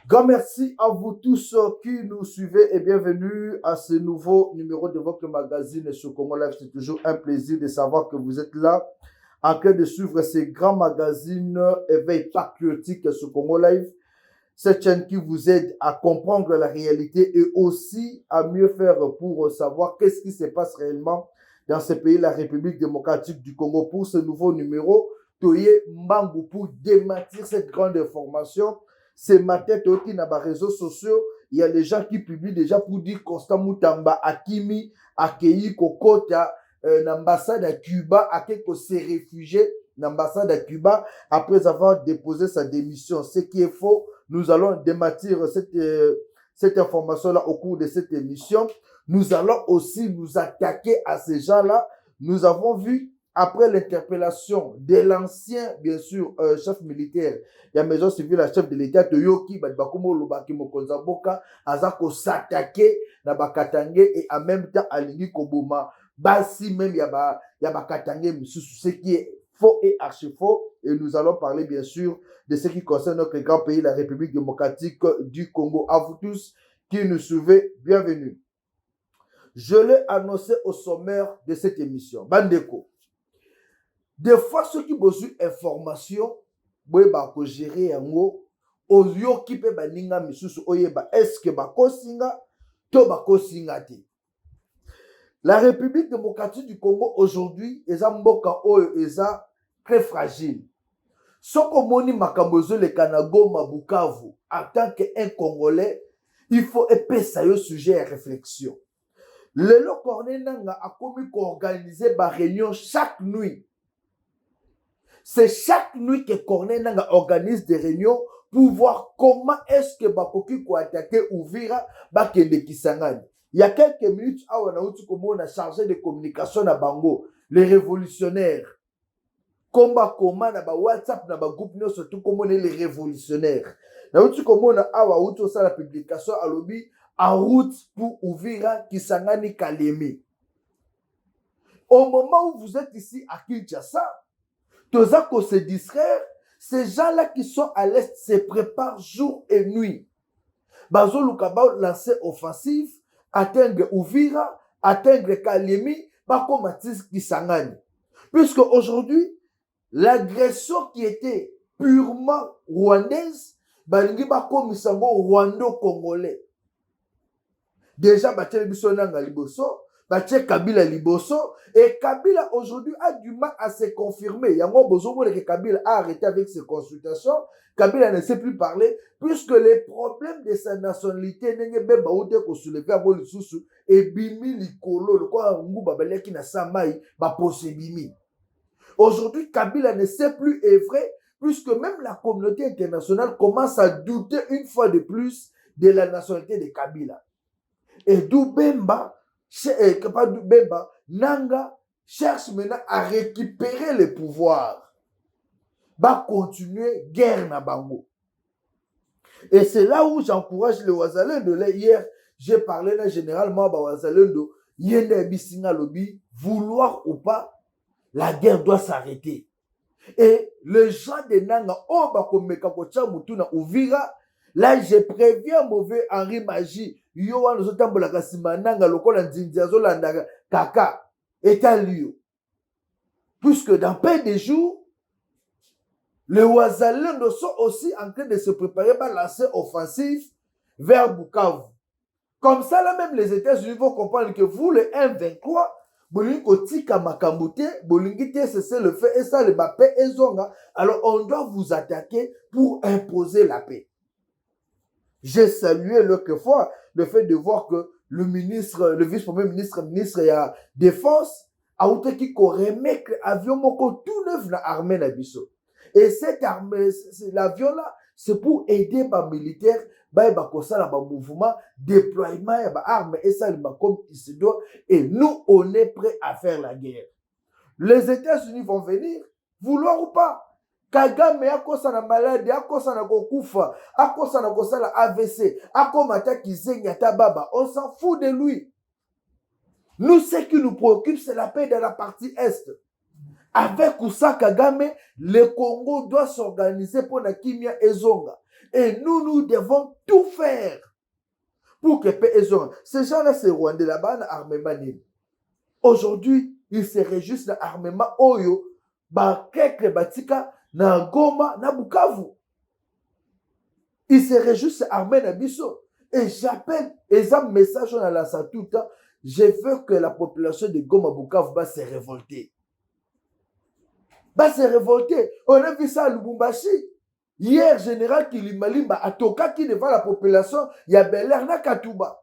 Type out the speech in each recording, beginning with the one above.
Grand merci à vous tous qui nous suivez et bienvenue à ce nouveau numéro de votre magazine sur Congo Live. C'est toujours un plaisir de savoir que vous êtes là en train de suivre ces grands magazines éveil patriotique sur Congo Live. Cette chaîne qui vous aide à comprendre la réalité et aussi à mieux faire pour savoir qu'est-ce qui se passe réellement dans ce pays, la République démocratique du Congo. Pour ce nouveau numéro, Toye Mbangu pour démentir cette grande information. Ce matin, Toki na ba réseaux sociaux, il y a des gens qui publient déjà pour dire Constant Mutamba Akimi accueilli Kokota l'ambassade à Cuba, à quelqu'un s'est réfugié l'ambassade à Cuba après avoir déposé sa démission. Ce qui est faux, nous allons démentir cette information-là au cours de cette émission. Nous allons aussi nous attaquer à ces gens-là. Nous avons vu, après l'interpellation de l'ancien, bien sûr, chef militaire, il y a maison civile, la chef de l'État, Toyoki, Badbakumo Lubaki Mokonzaboka, Azako s'attaquer na Bakatangé et en même temps à Lini Koboma. Basi même, il y a Bakatangé, ce qui est faux et archi faux. Et nous allons parler, bien sûr, de ce qui concerne notre grand pays, la République démocratique du Congo. À vous tous qui nous suivez, bienvenue. Je l'ai annoncé au sommaire de cette émission. Bandeko. Des fois, ceux qui ont besoin d'informations, ils peuvent gérer un mot. Oyo qui peut baninga misusu oyeba est-ce que bakosinga to bakosinga te. La République démocratique du Congo aujourd'hui eza mboka oyo eza très fragile. Soko moni makambo le Kanago Mabukavu en tant qu'un Congolais, il faut épesa yo sujet à réflexion. Lelo Corneille Nanga a commis qu'organiser ba réunion chaque nuit. C'est chaque nuit que Corneille Nanga organise des réunions pour voir comment est-ce que Bakoki ko attaquer Uvira Bakende Kisangani. Il y a quelques minutes, on a chargé de communication à Bango, les révolutionnaires. Combat comment na ba WhatsApp na ba groupe nous surtout comment on est les révolutionnaires. Na utu comment on a ça la publication à lobby en route pour Uvira Kisangani Kalemi. Au moment où vous êtes ici à Kinshasa, tous à se distraire, ces gens-là qui sont à l'est se préparent jour et nuit. Bazo Lukaba lancer offensive, atteindre Uvira, atteindre Kalemi, Bakomatis Kisangani. Puisque aujourd'hui, l'agression qui était purement rwandaise, balingi bakomisango rwando-congolais. Déjà, Batia Bisonanga Liboso, Batia Kabila Liboso, et Kabila aujourd'hui a du mal à se confirmer. Il y a un besoin que Kabila a arrêté avec ses consultations. Kabila ne sait plus parler, puisque les problèmes de sa nationalité n'ont pas soulevé à Bolisusu, et Bimi Likolo, le quoi Ngu Babaleki na Samaï, Bapose Bimi. Aujourd'hui, Kabila ne sait plus est vrai, puisque même la communauté internationale commence à douter une fois de plus de la nationalité de Kabila. Et d'où Bemba, Nanga cherche maintenant à récupérer le pouvoir. Va continuer guerre na bango. Et c'est là où j'encourage le Wazalendo. Hier, j'ai parlé là généralement ba Wazalendo, yende bisinga lobi, vouloir ou pas, la guerre doit s'arrêter. Et les gens de Nanga, oh bakomeka kocha mutuna Uvira, là je préviens mauvais Henri Magie, yo wana zotambola kasima Nanga lokola nzindiazo landa kaka etalio. Puisque dans peu de jours, les Wazalendo sont aussi en train de se préparer pour lancer offensive vers Bukavu. Comme ça, là même les États-Unis vont comprendre que vous, le M23, c'est le fait et ça, le paix et zonga. Alors, on doit vous attaquer pour imposer la paix. J'ai salué l'autre fois le fait de voir que le ministre, le vice-premier ministre, ministre de la Défense, a outé qui remet l'avion moko tout neuf dans l'armée na biso. Et cette armée, l'avion là, c'est pour aider les militaires, les mouvement, déploiement des armes et ça, comme il se doit. Et nous, on est prêts à faire la guerre. Les États-Unis vont venir, vouloir ou pas. Kagame akosa na malade, akosa na kokufa, akosa na kosala AVC, akomata kizengi ata baba. On s'en fout de lui. Nous, ce qui nous préoccupe, c'est la paix de la partie Est. Avec Kousa Kagame, le Congo doit s'organiser pour la Kimia Ezonga. Et nous devons tout faire pour que paix Ezonga. Ces gens-là, c'est Rwandais là-bas, armement. Aujourd'hui, ils se réjouissent de l'armement Oyo, Bakeke Batika, na Goma, na Bukavu. Ils se réjouissent de l'armée na Bisso. Et j'appelle, et un message on a lancé tout le temps, je veux que la population de Goma Bukavu va se révolter. Va se révolter. On a vu ça à Lubumbashi. Hier, général Kilimalimba a toqué devant la population, il y a Belair na Katouba.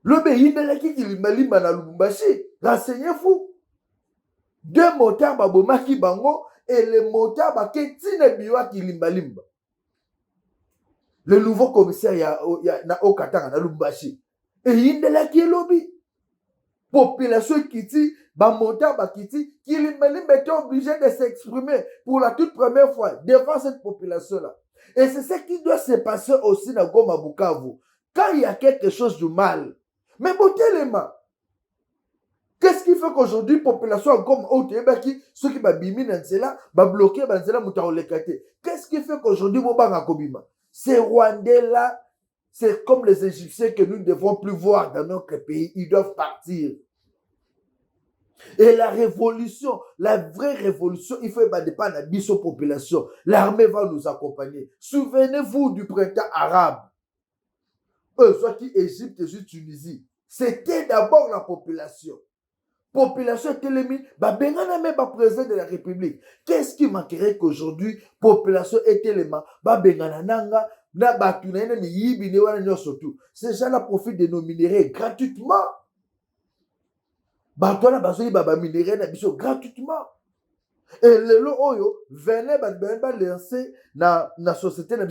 Le Béhindelaki Kilimalimba na Lubumbashi. Renseignez-vous. 2 motards babomaki bango et le motard baketine biwa Kilimbalimba. Le nouveau commissaire na Okatanga na Lubumbashi. Et Hindelaki lobby. Population Kiti, Bamota Bakiti, Kilimbalimba était obligé de s'exprimer pour la toute première fois devant cette population-là. Et c'est ce qui doit se passer aussi dans Goma Bukavu. Quand il y a quelque chose de mal, mais botelema. Qu'est-ce qui fait qu'aujourd'hui, population Goma Otebaki, ceux qui babimi Nansela, bloqué Nansela Moutaolekate. Qu'est-ce qui fait qu'aujourd'hui, Mobanga Kobima? Ces Rwandais-là, c'est comme les Égyptiens que nous ne devons plus voir dans notre pays. Ils doivent partir. Et la révolution, la vraie révolution, il faut dépendre de la population. L'armée va nous accompagner. Souvenez-vous du printemps arabe. Soit qui Égypte et Tunisie. C'était d'abord la population. Population télémine, bengana même président de la République. Qu'est-ce qui manquerait qu'aujourd'hui, population est tellement, bengana nanga, ces gens-là profitent de nos minéraux gratuitement. Gratuitement. Et le oyo venait lancer na société na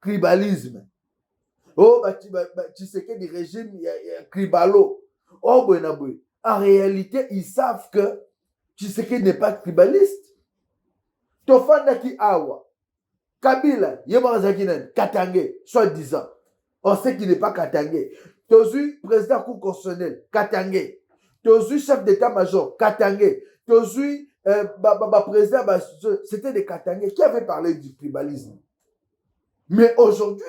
tribalisme. Oh, tu sais que du régime tribalo. Oh, boy. En réalité, ils savent que tu sais qu'il n'est pas tribaliste. Tofanda ki awa. Kabila, Yemarazakinen, Katangé, soi-disant. On sait qu'il n'est pas Katangé. Tozu, président cour constitutionnel, Katangé. Tozu, chef d'état-major, Katangé. Tozu, président, c'était des Katangé qui avaient parlé du tribalisme. Mais aujourd'hui,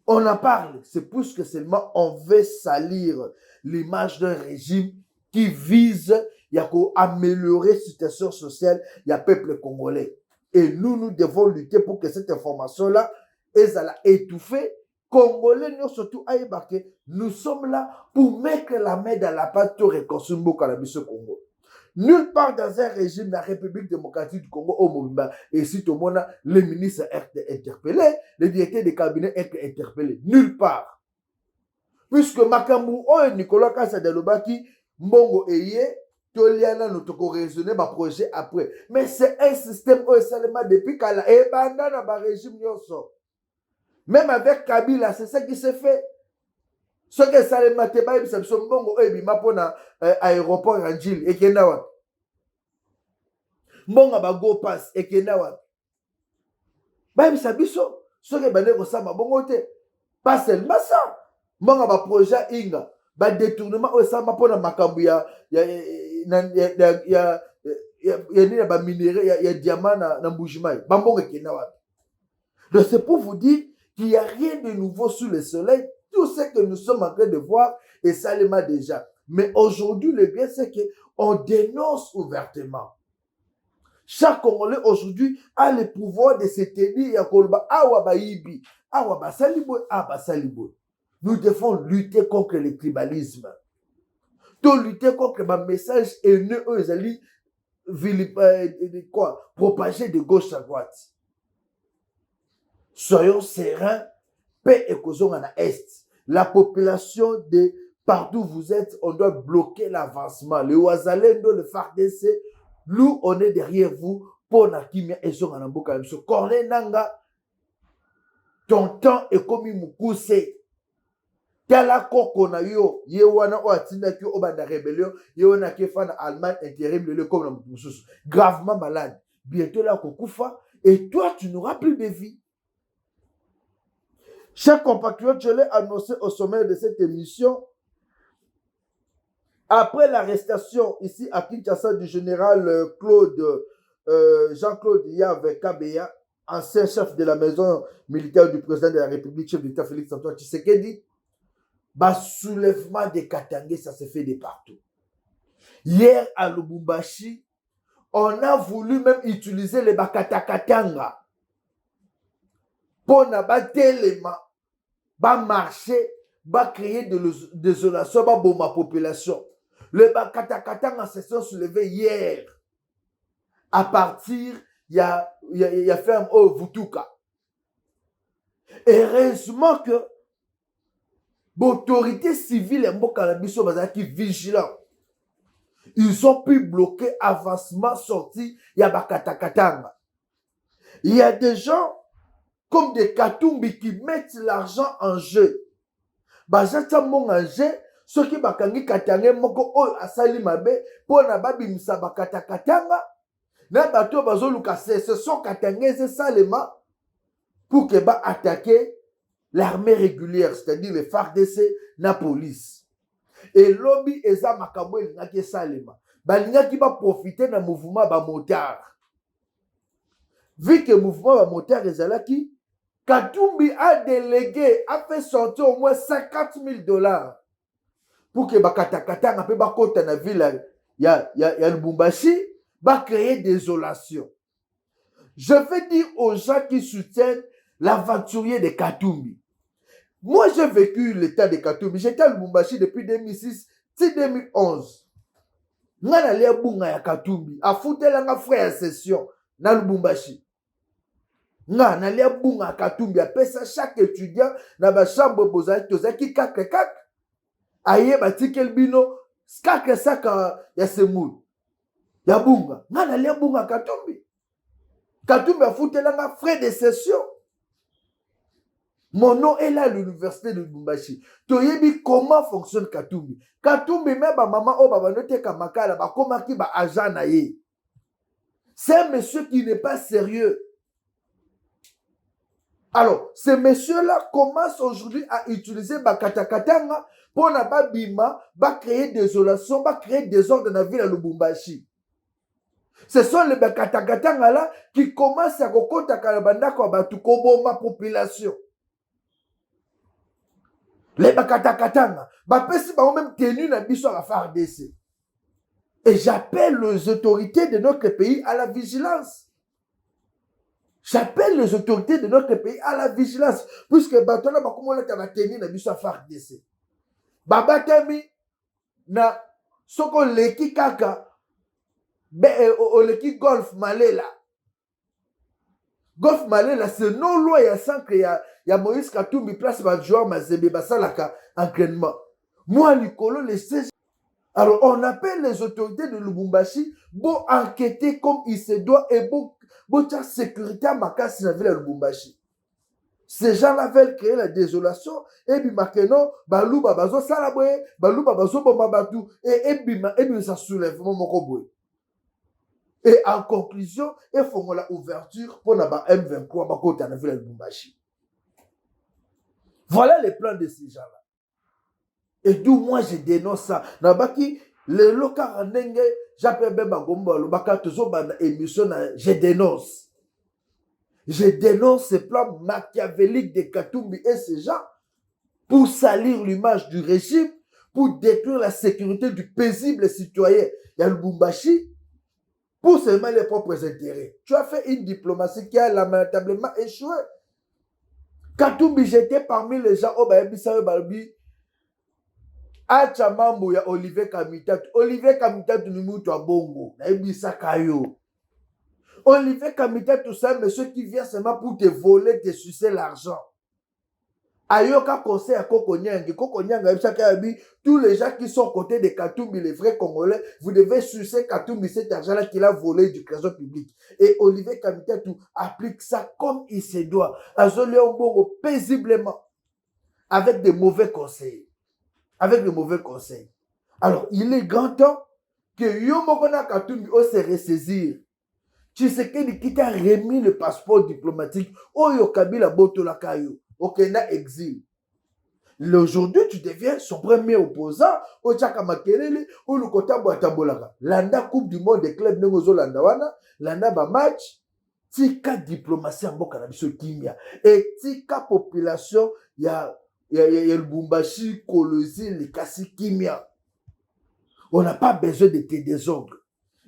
on en parle. C'est plus que seulement on veut salir l'image d'un régime qui vise à améliorer la situation sociale du peuple congolais. Et nous devons lutter pour que cette information-là, elle étouffée. Congolais, nous surtout à ébarquer. Nous sommes là pour mettre la main dans la pâte pour reconstruire le Congo. Nulle part dans un régime de la République démocratique du Congo au Mobimba, et si tout le monde, les ministres sont interpellés, les directeurs des cabinets sont interpellés. Nulle part. Puisque Makamou, Nicolas Kassadelobaki, Mbongo Eye, Toliana, nous devons raisonner ma projet après. Mais c'est un système seulement depuis qu'elle a abandonné le régime. Même avec Kabila, c'est ça qui s'est fait. Ce que ça le mateba, c'est que Mbongo Eye, Mapona, aéroport Rangil, et Kenawa. Mbongo Bago passe, et Kenawa. Bah, ça biso. Ce que Banego Sama Bongote. Pas seulement ça. Mbongo ba projet Inga. Ba détournement au Sama Pona Makambu ya diamant na Mbujimai. Bambongo Kenawa. Donc c'est pour vous dire qu'il n'y a rien de nouveau sous le soleil. Tout ce que nous sommes en train de voir est salement déjà. Mais aujourd'hui, le bien, c'est qu'on dénonce ouvertement. Chaque Congolais aujourd'hui a le pouvoir de se tenir. Nous devons lutter contre le tribalisme. Nous lutter contre le message haineux propagé de gauche à droite. Soyons sereins, paix et causons en Est. La population de partout où vous êtes, on doit bloquer l'avancement. Le Ouazalendo, le FARDC, nous, on est derrière vous pour la kimia et son anamboka. Corne Nanga, ton temps est comme Moukousse. Tala koko na yo, ye wana o atinda ki o banda rébellion, ye wana ki fa na Allemagne intérim le comme na mususu. Gravement malade. bientôt là, Kokufa, et toi, tu n'auras plus de vie. Chers compatriotes, je l'ai annoncé au sommet de cette émission. Après l'arrestation ici à Kinshasa du général Jean-Claude Yave Kabeya, ancien chef de la maison militaire du président de la République, chef d'État Félix-Antoine Tshisekedi, soulèvement des Katangais, ça se fait de partout. Hier à Lubumbashi, on a voulu même utiliser les Bakatakatanga pour batelema, marcher, créer de désolation, pour ma population. Les Bakatakatanga se sont soulevés hier à partir il y a fait un Vutuka. Heureusement que l'autorité civile est vigilant. Ils ont pu bloquer avancement sorti il y a Bakatakatanga. Il y a des gens comme des Katumbi qui mettent l'argent en jeu. Bajata mon en jeu, ceux qui bakangi katangé moko o asali mabe pour na babimisa Bakatakatanga na bato bazo lukase ce sont katangés seulement pour que ba attaquer l'armée régulière, c'est-à-dire les FARDC na police. Et lobby eza makambo elingaki salema balingaki ba profiter na mouvement ba motard. Vu que mouvement ba motard ezalaki, Katumbi a délégué, a fait sortir au moins $50,000 pour que Bakatakatanga pe bakota na ville ya Lubumbashi va créer désolation. Je veux dire aux gens qui soutiennent l'aventurier de Katumbi. Moi, j'ai vécu l'état de Katumbi. J'étais à Lubumbashi depuis 2006 2011. Nga na lia bunga ya Katumbi. A foutela nga frère session na Lubumbashi. Nga na lia bunga ya Katumbi. A pesa chaque étudiant na ba chambre bozaki tozaki kak. Aye batikel bino kak saka ya semoul. Ya bunga. Nga na lia bunga ya Katumbi. Katumbi a foutela nga frère de session. Mon nom est là à l'université de Lubumbashi. Toyebi comment fonctionne Katumbi. Katumbi même maman o baba note kamakala ba komaki ba agent na ye. C'est un monsieur qui n'est pas sérieux. Alors, ce monsieur-là commence aujourd'hui à utiliser Bakatakatanga pour na ba bima, ba créer désolation, ba créer désordre dans la ville à Lubumbashi. Ce sont les Bakatakatanga là qui commencent à kokota kalabanda kwa batu koboma population. Les Bakatakatanga, bapesi ba même tenu na biso à FARDC. Et j'appelle les autorités de notre pays à la vigilance. J'appelle les autorités de notre pays à la vigilance. Puisque batona bakomona ta ba tenu na biso à FARDC. Babatami na soko leki kaka oleki golf malela. Golf Malela, c'est non loin, il y a 5 il y a Moïse Katumbi, place par joueur Mazembe, Basalaka, entraînement. Moi, Nicolo, les 16. Alors, on appelle les autorités de Lubumbashi pour enquêter comme il se doit et pour faire sécurité à Makasi dans la ville de Lubumbashi. Ces gens-là veulent créer la désolation et puis maintenant, Balouba Bazo Salaboué, Balouba Bazo Bomabatu et puis ça soulève mon Mokoboué. Et en conclusion, il faut la ouverture pour la M23 bakota dans la ville de Lubumbashi. Voilà les plans de ces gens-là. Et d'où moi je dénonce ça. Nabaki le local nenge j'appelle Bemba Gomba le baka toujours bana émission je dénonce. Je dénonce ces plans machiavéliques de Katumbi et ces gens pour salir l'image du régime, pour détruire la sécurité du paisible citoyen de Lubumbashi. Pour seulement les propres intérêts. Tu as fait une diplomatie qui a lamentablement échoué. Katumbi, j'étais parmi les gens au Bayebisayo Balbi. Achamambo ya Olivier Kamitatu. Olivier Kamitatu ni mutu wa bongo. Naibisa kayo. Olivier Kamitatu, c'est un monsieur qui vient seulement pour te voler, te sucer l'argent. Ayoka conseil à Kokonyang. Kokonyang, tous les gens qui sont côté de Katumbi, les vrais Congolais, vous devez sucer Katumbi cet argent-là qu'il a volé du trésor public. Et Olivier Kamitatu applique ça comme il se doit. Azolé Mbongo paisiblement. Avec de mauvais conseils. Avec de mauvais conseils. Alors, il est grand temps que Yomokona Katumbi ose se ressaisir. Tshisekedi qui t'a remis le passeport diplomatique, Oyo Kabila Botolakayo, Okenda exil. Aujourd'hui, tu deviens son premier opposant, Ochaka Makelele, ou le Kota Boatambolaka. Landa Coupe du Monde des clubs Nengozo Landawana, Landa ba match, tika diplomatie en boka na biso kimia. Et tika population, ya Lubumbashi, Kolosi, Likasi kimia. On n'a pas besoin de tes désordres.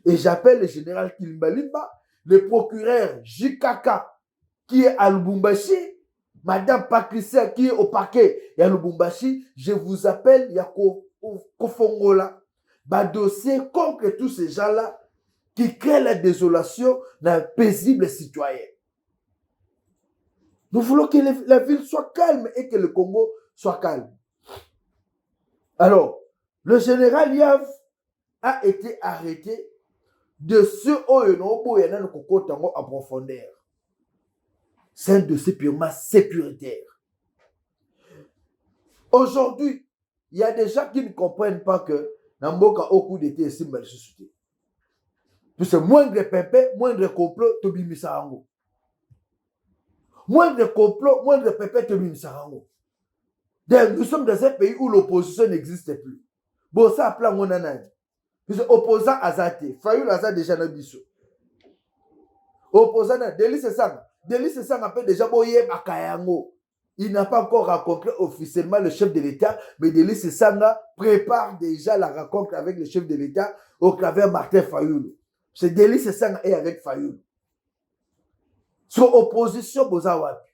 Et j'appelle le général Kilimbalimba, le procureur Jikaka, qui est à Lubumbashi, Madame Patricia, qui est au parquet et à Lubumbashi, je vous appelle, il y a Kofongola, un dossier contre tous ces gens-là qui créent la désolation d'un paisible citoyen. Nous voulons que la ville soit calme et que le Congo soit calme. Alors, le général Yav a été arrêté de ceux qui ont en profondeur. C'est un dossier purement sécuritaire. Aujourd'hui, il y a des gens qui ne comprennent pas que Namboka au coup d'été est si mal suscité. Puisque moindre pépé, moindre complot, Tobi Misarango. Moindre complot, moindre pépé, Tobi Misarango. Nous sommes dans un pays où l'opposition n'existe plus. Bon, ça appelle mon anaï. Puisque opposant Azate, Fayoul Azate déjà n'a biso. Opposant, Delis c'est ça. Delis c'est ça, appelle déjà Boye Bakayango. Il n'a pas encore rencontré officiellement le chef de l'État, mais Delis Sanga prépare déjà la rencontre avec le chef de l'État au travers Martin Fayoul. C'est Delis Sanga et avec Fayoul. Sur opposition, Bozawapi.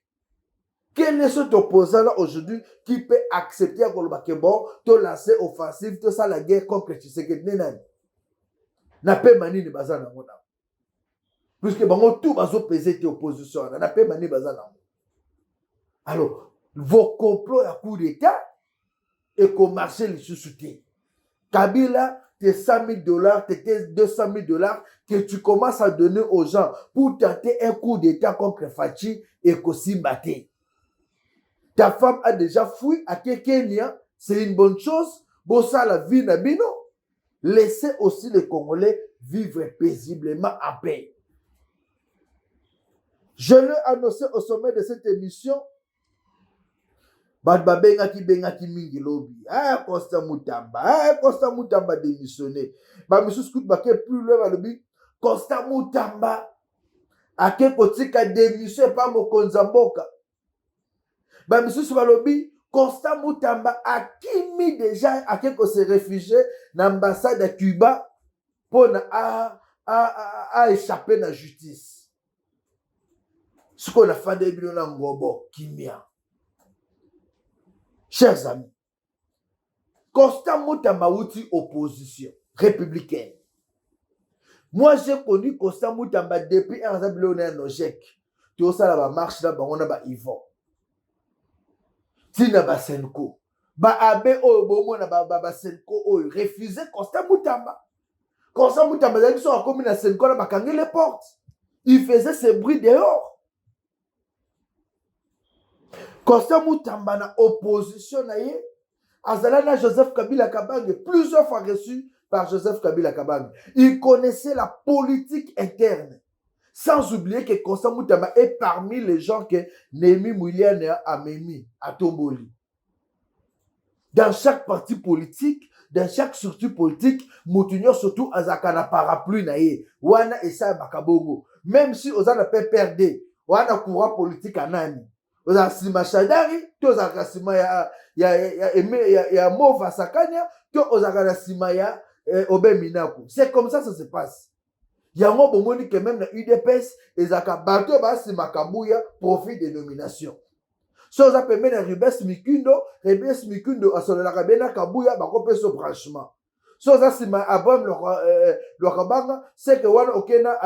Quel est cet opposant-là aujourd'hui qui peut accepter à Golbakebo de lancer offensive, de ça la guerre contre Tshisekedi Nenani? N'a pas mani de bazana mona. Puisque bango tout bazo peser tes oppositions, n'a pas mani bazana. Alors, vos complots à coup d'État et qu'on marche les sous-soutés. Kabila, tes $100,000, tes $200,000 que tu commences à donner aux gens pour tenter un coup d'État contre Fachi et Kosimbate. Ta femme a déjà fui à Kenya, c'est une bonne chose. Bossa la vie Nabino. Laissez aussi les Congolais vivre paisiblement en paix. Je l'ai annoncé au sommet de cette émission. Badba bengaki mingi lobi. Constant Moutamba démissionné. Monsieur Scout Baké plus loin lobi. Constant Moutamba. Ake kotika démissionné par Mokonzamboka. Monsieur Swalobi, Constant Moutamba a mis déjà à quelqu'un se réfugier dans l'ambassade de Cuba pour échapper à la justice. Ce qu'on a fait de Ngobo, Kimia. Chers amis, Constant Moutamba outil opposition républicaine. Moi, j'ai connu Constant Moutamba depuis un an de Nojek. Tu as la marche là, on a Yvon. Tina Basenko. Ba abe o bomo na ba Basenko o refusé Constant Moutamba. Constant Moutamba ils sont comme na Senko na bakangi les portes. Il faisait ce bruit dehors. Constant Moutamba na opposition na ye azalana Joseph Kabila Kabange plusieurs fois reçu par Joseph Kabila Kabange. Il connaissait la politique interne. Sans oublier que Constant Moutamba est parmi les gens que Némi Mouliane a mis à Tomboli. Dans chaque parti politique, dans chaque structure politique, Moutinho surtout Azakana parapluie naïe. Wana essa bakabongo. Même si Ozana peut perdre, Wana courant politique anani. Ozana sima Chadari, to Ozana sima ya Mova Sakanya, to Ozana sima ya Obe Minaku. C'est comme ça se passe. Il y a un moment que même dans l'UDPS, ils ont battu basi makabuya profit de nomination. Si on a permis de Rebes Mikundo, à son Arabena Kabuya, bah, on peut ce branchement. Si on a sima Abram le Rabanga, c'est que on okena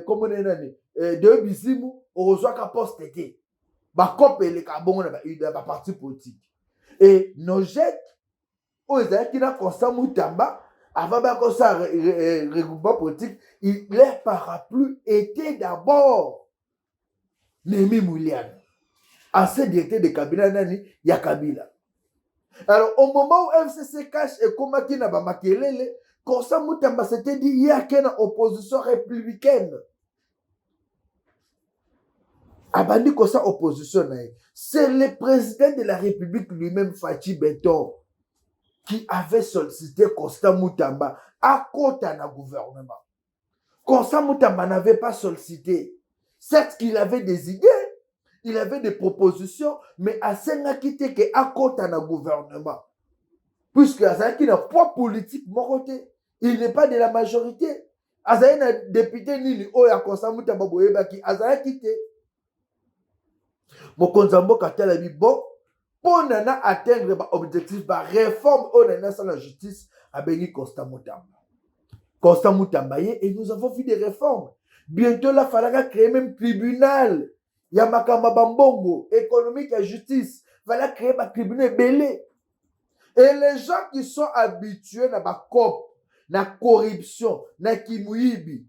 comme on est de Bizimu, on reçoit qu'à poste été. Bah, copé les cabons dans la parti politique. Et nos jets, ils ont qui n'a Constant Moutamba. Avant que ça regroupement politique, leur parapluie était d'abord Némi Mouliane. Ancien directeur de Kabila Nani, ya Kabila. Alors, au moment où FCC cache et comment qui n'a pas makelele, Constant Moutamba s'était dit, il y a qu'une opposition républicaine. Abandi kosa opposition na ye. C'est le président de la République lui-même, Fachi Benton, qui avait sollicité Constant Moutamba à côté de gouvernement. Constant Moutamba n'avait pas sollicité. Certes qu'il avait des idées, il avait des propositions, mais à Senga quitté que à côté de gouvernement. Puisque Azaki n'a pas politique, il n'est pas de la majorité. Azaki n'a député ni Oya Constant Moutamba Boyebaki, Azaki quitté. Mokonzambo Katala dit bon, pour nana atteindre l'objectif de réforme au nana sans la justice, a béni Constant Moutamba. Constant Moutamba, et nous avons vu des réformes. Bientôt, là, il fallait créer même tribunal. Yamakama Bambongo, économique et justice. Il fallait créer un tribunal belé. Et les gens qui sont habitués à la COP, la corruption, la kimouibi,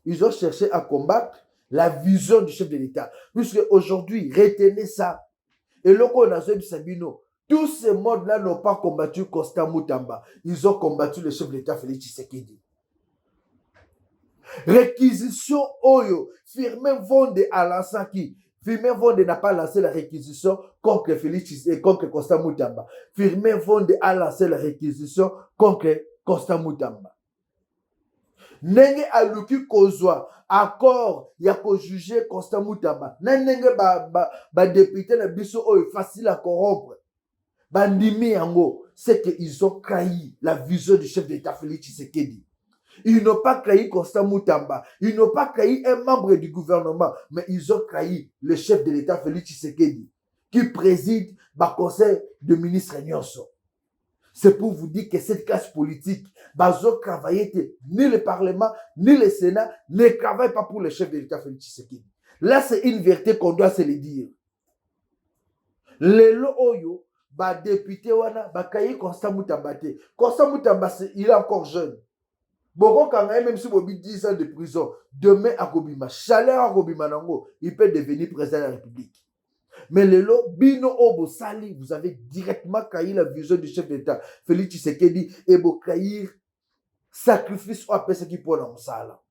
ils ont cherché à combattre la vision du chef de l'État. Puisque aujourd'hui, retenez ça. Et là, on a Sabino. Tous ces modes-là n'ont pas combattu Constant Moutamba. Ils ont combattu le chef de l'État Félix Tshisekedi. Réquisition Oyo. Firmin Vonde a lancé qui? Firmin Vonde n'a pas lancé la réquisition contre Félix Tshisekedi et contre Constant Moutamba. Firmin Vonde a lancé la réquisition contre Constant Moutamba. Nenge aluki kozwa accord ya ko juger Constant Moutamba. Nenge ba député na biso oyo facile à corrompre. Bandimi yango, c'est qu'ils ont trahi la vision du chef d'État Félix Tshisekedi. Ils n'ont pas trahi Constant Moutamba. Ils n'ont pas trahi un membre du gouvernement, mais ils ont trahi le chef de l'État Félix Tshisekedi, qui préside le conseil de ministres Nyonso. C'est pour vous dire que cette classe politique, bazo travailler ni le Parlement, ni le Sénat ne travaillent pas pour le chef de l'État Félix Tshisekedi. Là, c'est une vérité qu'on doit se le dire. Le oyo, ba député wana, ba kayi Constant Moutamba te. Constant Moutamba, il est encore jeune. Bon, quand même si vous 10 ans de prison, demain à Kobima, chaleur à Kobima Nango, il peut devenir président de la République. Mais le lot, Bino Obo Sali, vous avez directement caillé la vision du chef d'État, Félix Tshisekedi, et vous caillé sacrifice au APC qui pour dans ça.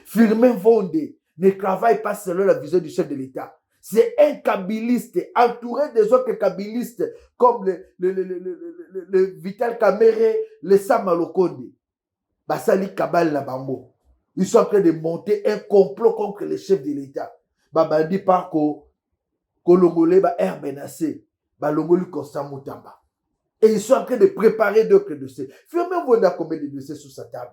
Firmin Vonde ne travaille pas selon la vision du chef de l'État. C'est un kabiliste, entouré des autres kabilistes, comme le Vital Kamere, le Samalo Konde. Basali Kabal Nabambo. Ils sont en train de monter un complot contre le chef de l'État. Babandi par Kolongolé, Air Benacé, Longoli Constant Moutamba. Et ils sont en train de préparer d'autres dossiers. Firmin Vonde a combien de dossiers sous sa table?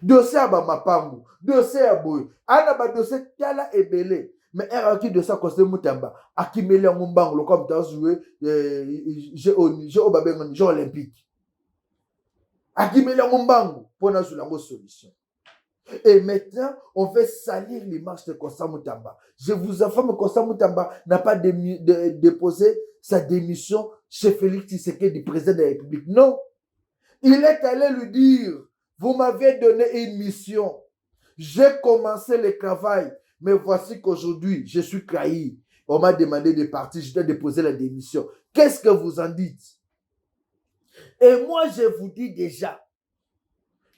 Dossier à Bamapangu, dossier à Boy, Anaba dossier Tala et Belé. Mais RQ de ça, Constant Moutamba, à qui mêle en Mumbango, comme tu as joué, Jeux olympiques. À qui mêle en Mumbango, pour nous la solution. Et maintenant, on veut salir l'image de Constant Moutamba. Je vous informe que Constant Moutamba n'a pas déposé sa démission chez Félix Tshisekedi, du président de la République. Non. Il est allé lui dire, vous m'avez donné une mission. J'ai commencé le travail. Mais voici qu'aujourd'hui, je suis trahi. On m'a demandé de partir, je dois déposer la démission. Qu'est-ce que vous en dites? Et moi, je vous dis déjà,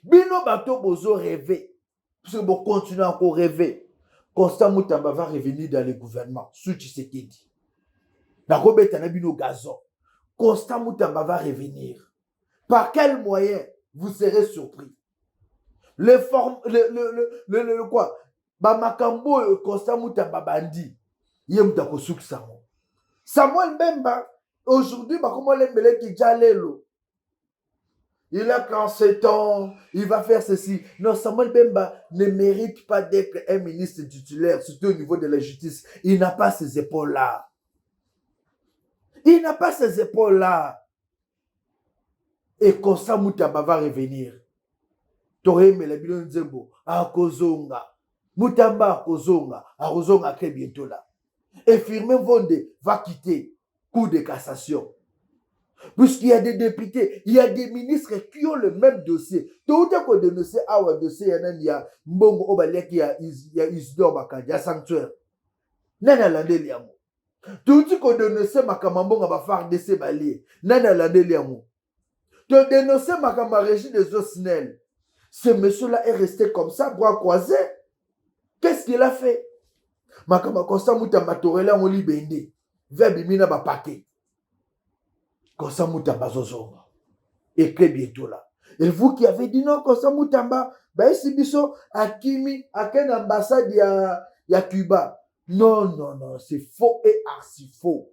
Bino Bato Bozo rêver. Parce que vous continuez encore à rêver. Constant Moutamba va revenir dans le gouvernement. Sous Tshisekedi. Bino Gazon. Constant Moutamba va revenir. Par quel moyen? Vous serez surpris. Quoi? Makambo Constant Moutamba bandi. Yemtako souk Samuel. Samuel Mbemba, aujourd'hui, comment l'embelé qui jalelo. Il a 37 ans, il va faire ceci. Non, Samuel Mbemba ne mérite pas d'être un ministre titulaire, surtout au niveau de la justice. Il n'a pas ces épaules-là. Il n'a pas ces épaules-là. Et Constant Moutamba va revenir. Toré Melabilo Nzembo, à Kozonga. Moutamba à Kozonga très bientôt là. Et Firmin Vonde va quitter Cour de cassation. Puisqu'il y a des députés, il y a des ministres qui ont le même dossier. Tout à coup de dossier, il y a Mbongo Obalek, il y a Isidore Bakadi, il y a Sanctuaire. Nana Landé Liamo. Tout à coup de dossier, Makamambonga va faire décès balier. Nana Landé Liamo. Tu dénonces Makama Régis des Osnel. Ce monsieur-là est resté comme ça, bras croisés. Qu'est-ce qu'il a fait? Makama Kosa Mutamba Torela Moli Bende. Verbimina ba paquet. Kosa Mutamba Zozonga. Et que bientôt là. Et vous qui avez dit non, Kosa Mutamba, bah ici biso Akimi, à quelle ambassade ya Cuba. Non, non, non, c'est faux et archi faux.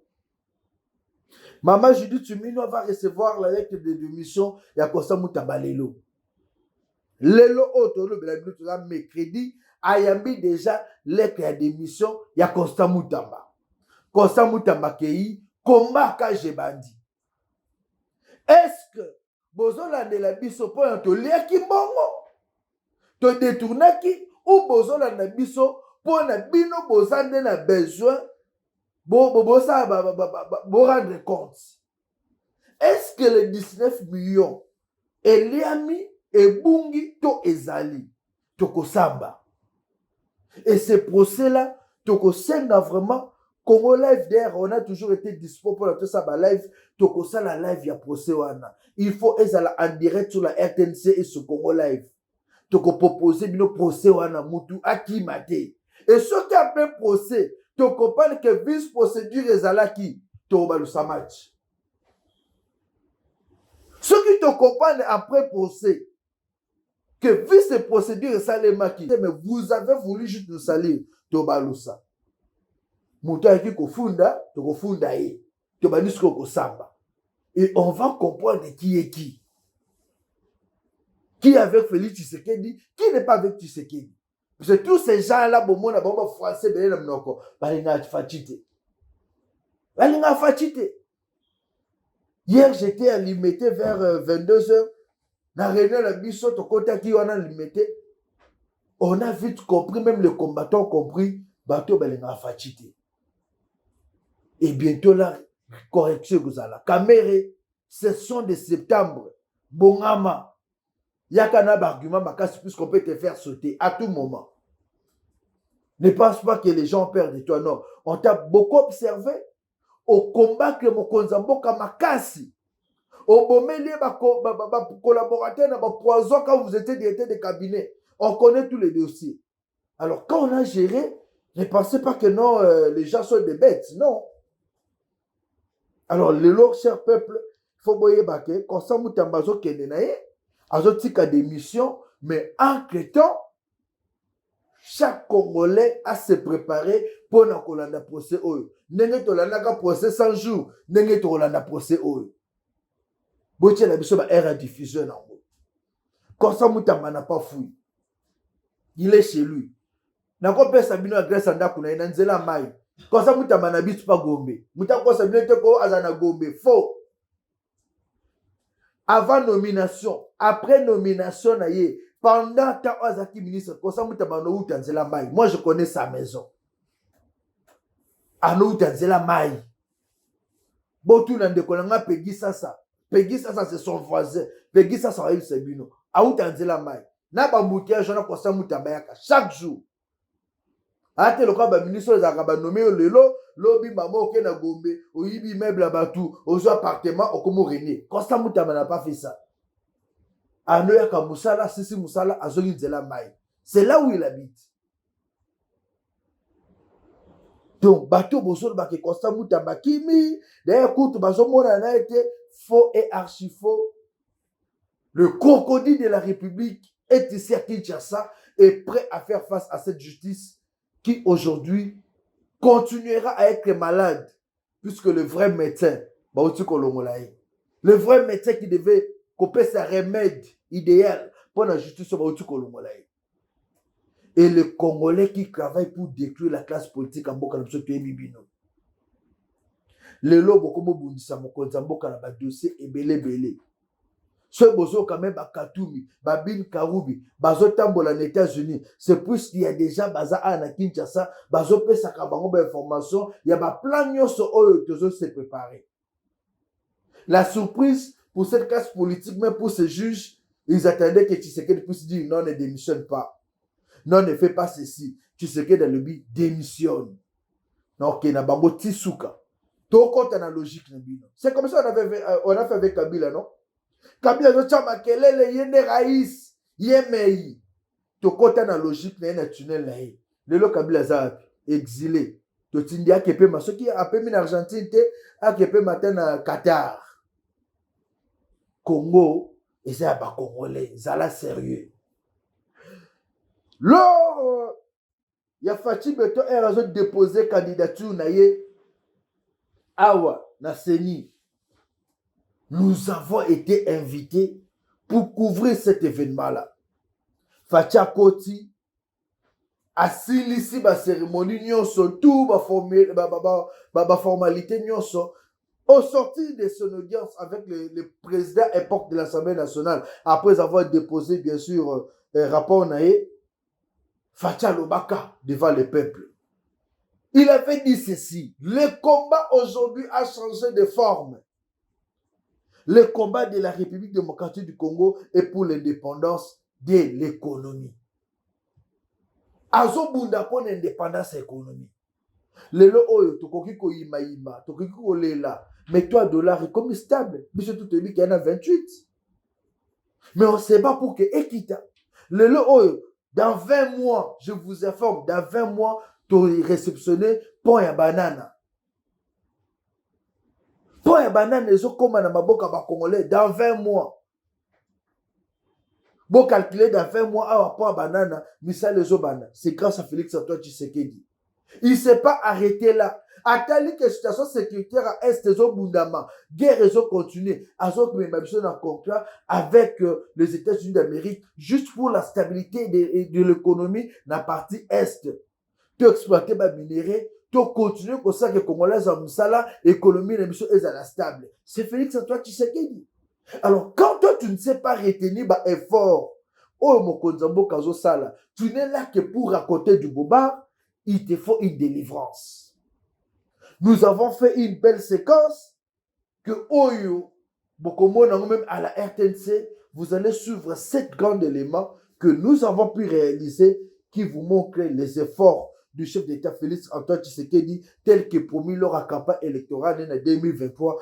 Maman Judith Tumino va recevoir la lettre de démission ya Kosa Mutamba Lelo. Lelo Otolo, la mercredi, ayambi déjà lettre de démission ya Kosa Mutamba. Kosa Mutamba Kei, combat Kajebandi. Est-ce que bozola de la biso po to liaki bongo? To détournaki ou bozola na biso po na bino bozande na besoin bo rendre compte? Est-ce que les 19 millions eliami ebungi to ezali toko samba? Et ce procès-là toko senga vraiment Congo Live d'ailleurs, on a toujours été dispo pour tout ça live, toko ça la live ya procès wana. Il faut ezala en direct sur la RTNC et sur Congo Live. Toko proposer bino procès wana mutu akimate. Et ce qui a fait procès, toko parle que vice procédure ezala ki to balusa match. Ce qui te comprennent après procès que vice procédure ezala maki, mais vous avez voulu juste nous salir to balusa. Mouta qui kofunda, to kofunda ye. To banisko kosamba. Et on va comprendre qui est qui. Qui est avec Félix Tshisekedi, qui n'est pas avec Tshisekedi. Parce que tous ces gens-là, bon, mon abomba français, ben, non, non, balinga fatite. Balinga fatite. Hier, j'étais à Limité vers 22h. Na réunion la biso, to kota qui on a Limité. On a vite compris, même les combattants ont compris, bateau balinga fatite. Et bientôt là, correction vous allez. Caméré, session de septembre, Bongama, Yakana argument, puisqu'on peut te faire sauter à tout moment. Ne pense pas que les gens perdent de toi, non. On t'a beaucoup observé au combat que mon konzambo kamakasi. Au bomeli, collaborateur, na poison quand vous étiez directeur de cabinet. On connaît tous les dossiers. Alors quand on a géré, ne pensez pas que non, les gens sont des bêtes, non. Alors, le leur cher peuple, il faut boyer baké, quand ça moutambazo kenenaye, azotika des missions, mais entre-temps, chaque Congolais a se préparé pour na kolanda procès oyo. Nenge tolanda ka procès 100 jours, nenge tolanda procès oyo. Boche la biso ba era diffusion nango. Quand ça moutamba n'a pas fouillé, il est chez lui. Nako pesa bino adresse anda kuna ina nzela mai. Quand ça moutamba na bitu pas gombe. Mouta ko sabine te ko azana gombe. Faux. Avant nomination, après nomination na ye, pendant tant azaki ministre, quand ça moutamba no uta nzela mai. Moi je connais sa maison. Ano uta nzela mai. Botu na ndeko nga Peggy Sasa. Peggy Sasa c'est son voisin. Peggy Sasa a eu sebino. A uta nzela mai. Na ba moutia jona ko ça moutamba yaka chaque jour. Ate le quoi ministre les arabes nommé lelo lobi mamo ok na gombe oyibi meuble à batou aux appartements au comme René Costa Moutama n'a pas fait ça anoya ka musala sisi musala azoli nzela mai c'est là où il habite donc bateau bosol ba ke Costa Moutama kimi d'ailleurs courte bazo mona na été faux et archi faux. Le crocodile de la République est ici à Kinshasa et prêt à faire face à cette justice qui aujourd'hui continuera à être malade, puisque le vrai médecin, le vrai médecin qui devait couper sa remède idéal pour la justice, et le Congolais qui travaille pour détruire la classe politique en Boka, le lobo comme Bundisa Mokonza Mboka na ba dossier et belé. Ce bozo quand même Bakatoumi, Babin Karoubi, bazo tambola aux États-Unis, c'est plus qu'il y a déjà baza à Kinshasa, bazo pesa kabango ba information, il y a ba plan nyoso oyo tozo se préparer. La surprise pour cette classe politique, même pour ces juges, ils attendaient que Tshisekedi puisse dire non, ne démissionne pas. Non, ne fais pas ceci. Tshisekedi dans le but démissionne. Donc, il y a bango Tisuka. Tout compte dans la logique. C'est comme ça on a fait avec Kabila, non? Kabila zo chama kelele yende raïs Yemei, tokota na logique na tunnel na ye. Lelo Kabila za exilé. Totindi akepe masoki apemi na Argentine te, akepe matin na Qatar. Congo, et c'est à Congolais, ça là sérieux. Lors, il y a Fatih Beto et a déposé candidature na ye awa na Seni. Nous avons été invités pour couvrir cet événement-là. Fatia Koti asilisi ba cérémonie nyonso tout ba formalité nyonso au sortir de son audience avec le président époque de l'Assemblée nationale après avoir déposé bien sûr un rapport naé Fatia Lobaka devant le peuple. Il avait dit ceci: le combat aujourd'hui a changé de forme. Le combat de la République démocratique du Congo est pour l'indépendance de l'économie. Azo bunda pour l'indépendance économique. Lelo oyo tokoki ko ima, tokoki ko lela, mais toi dollar est comme stable. Monsieur tout dit qu'il y en a 28. Mais on ne sait pas pour que Ekita. Lelo oyo, dans 20 mois, je vous informe, dans 20 mois, tu réceptionné pont ya banana. Pont ya banana ezo koma na maboka ba Congolais dans 20 mois. Bon calculer dans 20 mois à pont ya banana, misal ezo bana. C'est grâce à Félix Antoine Tshisekedi. Il ne s'est pas arrêté là. Atali que la situation sécuritaire à Est ezo bundama, guerre ezo continue, azo que même un contrat avec les États-Unis d'Amérique juste pour la stabilité de l'économie dans la partie Est. Tu exploiter ma minéraux, tu continues comme ça que les Congolais ont ça l'économie est stable. C'est Félix Antoine Tshisekedi. Alors, quand toi, tu ne sais pas retenir l'effort, oh mon konzambo kazo sala, tu n'es là que pour raconter du boba, il te faut une délivrance. Nous avons fait une belle séquence que Oyo, Bokomo, même à la RTNC, vous allez suivre 7 grands éléments que nous avons pu réaliser qui vous montrent les efforts du chef d'État Félix Antoine Tshisekedi tel que promis lors de la campagne électorale en 2023.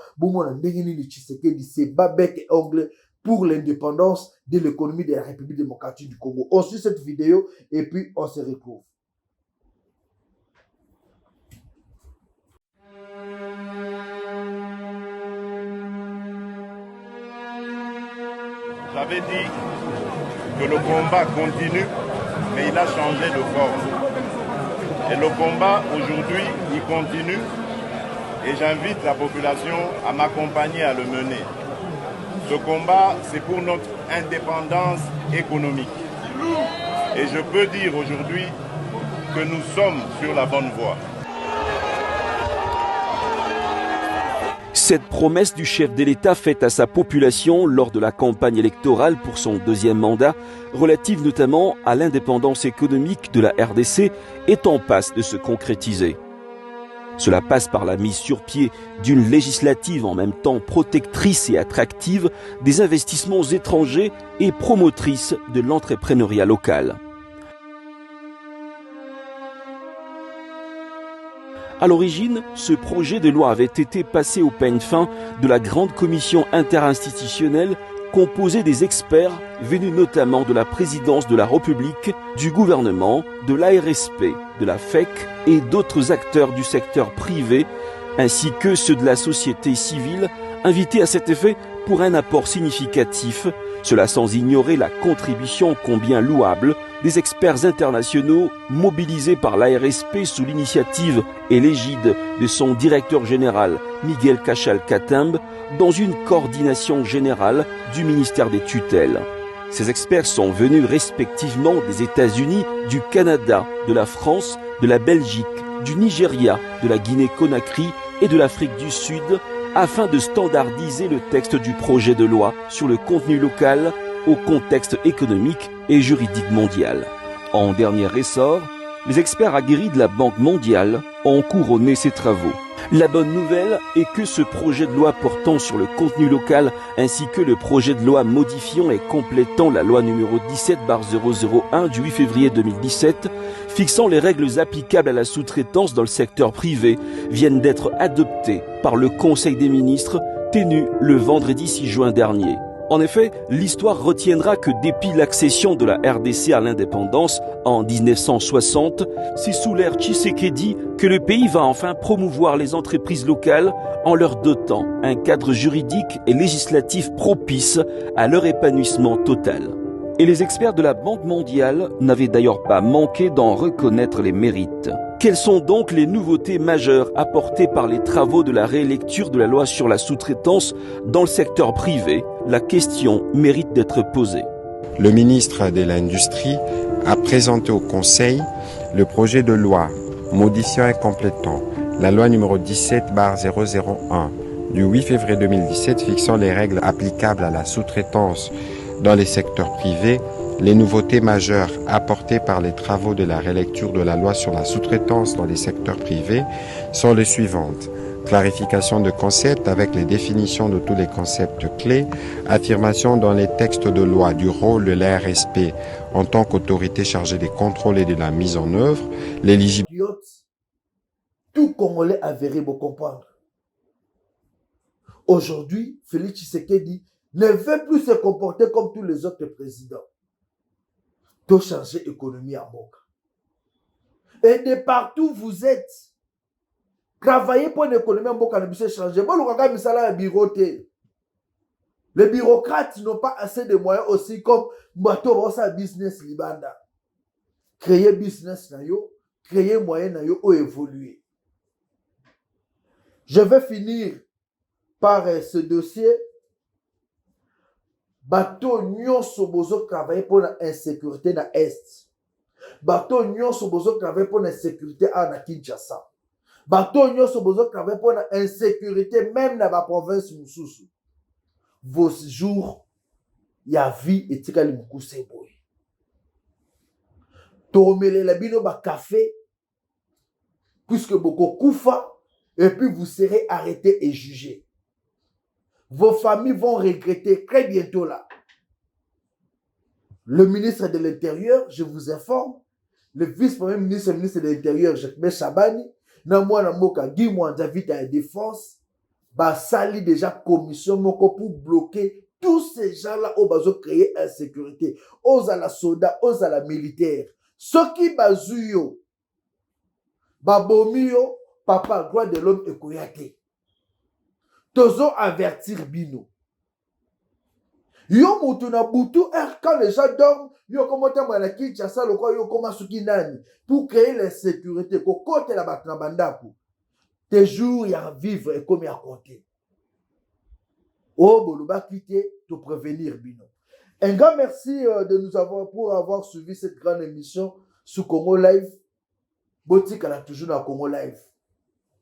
Tshisekedi, c'est Babek et Ongle pour l'indépendance de l'économie de la République démocratique du Congo. On suit cette vidéo et puis on se retrouve. J'avais dit que le combat continue, mais il a changé de forme. Et le combat, aujourd'hui, il continue. Et j'invite la population à m'accompagner à le mener. Ce combat, c'est pour notre indépendance économique. Et je peux dire aujourd'hui que nous sommes sur la bonne voie. Cette promesse du chef de l'État faite à sa population lors de la campagne électorale pour son deuxième mandat, relative notamment à l'indépendance économique de la RDC, est en passe de se concrétiser. Cela passe par la mise sur pied d'une législative en même temps protectrice et attractive des investissements étrangers et promotrice de l'entrepreneuriat local. À l'origine, ce projet de loi avait été passé au peigne fin de la grande commission interinstitutionnelle composée des experts venus notamment de la présidence de la République, du gouvernement, de l'ARSP, de la FEC et d'autres acteurs du secteur privé, ainsi que ceux de la société civile, invités à cet effet pour un apport significatif, cela sans ignorer la contribution combien louable des experts internationaux mobilisés par l'ARSP sous l'initiative et l'égide de son directeur général Miguel Cachal-Catembe dans une coordination générale du ministère des tutelles. Ces experts sont venus respectivement des États-Unis, du Canada, de la France, de la Belgique, du Nigeria, de la Guinée-Conakry et de l'Afrique du Sud afin de standardiser le texte du projet de loi sur le contenu local au contexte économique et juridique mondial. En dernier ressort, les experts aguerris de la Banque mondiale ont couronné ces travaux. La bonne nouvelle est que ce projet de loi portant sur le contenu local ainsi que le projet de loi modifiant et complétant la loi numéro 17/001 du 8 février 2017 fixant les règles applicables à la sous-traitance dans le secteur privé viennent d'être adoptés par le Conseil des ministres tenu le vendredi 6 juin dernier. En effet, l'histoire retiendra que depuis l'accession de la RDC à l'indépendance en 1960, c'est sous l'ère Tshisekedi que le pays va enfin promouvoir les entreprises locales en leur dotant un cadre juridique et législatif propice à leur épanouissement total. Et les experts de la Banque mondiale n'avaient d'ailleurs pas manqué d'en reconnaître les mérites. Quelles sont donc les nouveautés majeures apportées par les travaux de la réélecture de la loi sur la sous-traitance dans le secteur privé? La question mérite d'être posée. Le ministre de l'Industrie a présenté au Conseil le projet de loi modifiant et complétant la loi numéro 17/001 du 8 février 2017 fixant les règles applicables à la sous-traitance dans les secteurs privés. Les nouveautés majeures apportées par les travaux de la rélecture de la loi sur la sous-traitance dans les secteurs privés sont les suivantes. Clarification de concepts avec les définitions de tous les concepts clés, affirmation dans les textes de loi du rôle de l'ARSP en tant qu'autorité chargée des contrôles et de la mise en œuvre, l'éligibilité. Tout Congolais avéré vous comprendre. Aujourd'hui, Félix Tshisekedi ne veut plus se comporter comme tous les autres présidents. De changer l'économie en Boka. Et de partout vous êtes, travaillez pour une économie en Boka, ne puisse changer. Bon, les bureaucrates n'ont pas assez de moyens aussi comme Matobosa Business Libanda. Créer business na yo, créer moyen na yo ou évoluer. Je vais finir par ce dossier. Bateau nyonso bozo travailler pour l'insécurité na Est. Bateau nyonso bozo travailler pour l'insécurité à Kinshasa. Bateau nyonso bozo travailler pour l'insécurité même dans la province Mususu. Vos jours, il y a vie et tikali mukuse boy. Tomele la bino ba café puisque beaucoup koufa et puis vous serez arrêtés et jugés. Vos familles vont regretter très bientôt là. Le ministre de l'Intérieur, je vous informe, le vice-premier ministre, le ministre de l'Intérieur, Jacques Chabani, Namouana Moka, Guy Mouandavit à la défense, sali déjà commission pour bloquer tous ces gens-là au bazo créer insécurité. Aux à la soda, aux à la militaire. Ceux qui bazouyo, babomio, papa, droit de l'homme et koyate. Tozo avertir bino. Yo mutuna butu quand les gens dorment, yo commenta manaki chasa loko yo koma suki nani pour créer l'insécurité ko kote la batna bandaku. Tes jours ya vivre et comme ya compter. Oh boluba quitter te prévenir bino. Un grand merci de nous avoir suivi cette grande émission sur Congo Live. Botika la toujours dans Congo Live.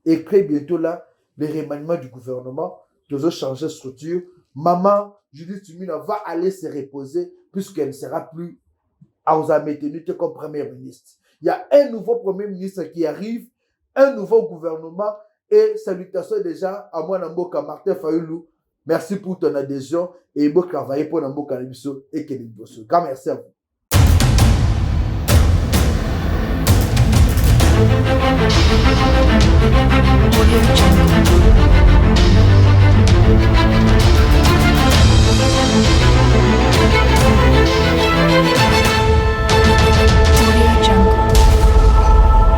Et très bientôt là les remaniements du gouvernement, nous ont changé de structure. Maman Judith Suminwa va aller se reposer puisqu'elle ne sera plus à vous maintenir comme première ministre. Il y a un nouveau premier ministre qui arrive, un nouveau gouvernement et salutations déjà à moi Namboka Martin Fayoulou. Merci pour ton adhésion et bon travail pour Namboka Libiso et Kéli Bosso. Grand merci à vous.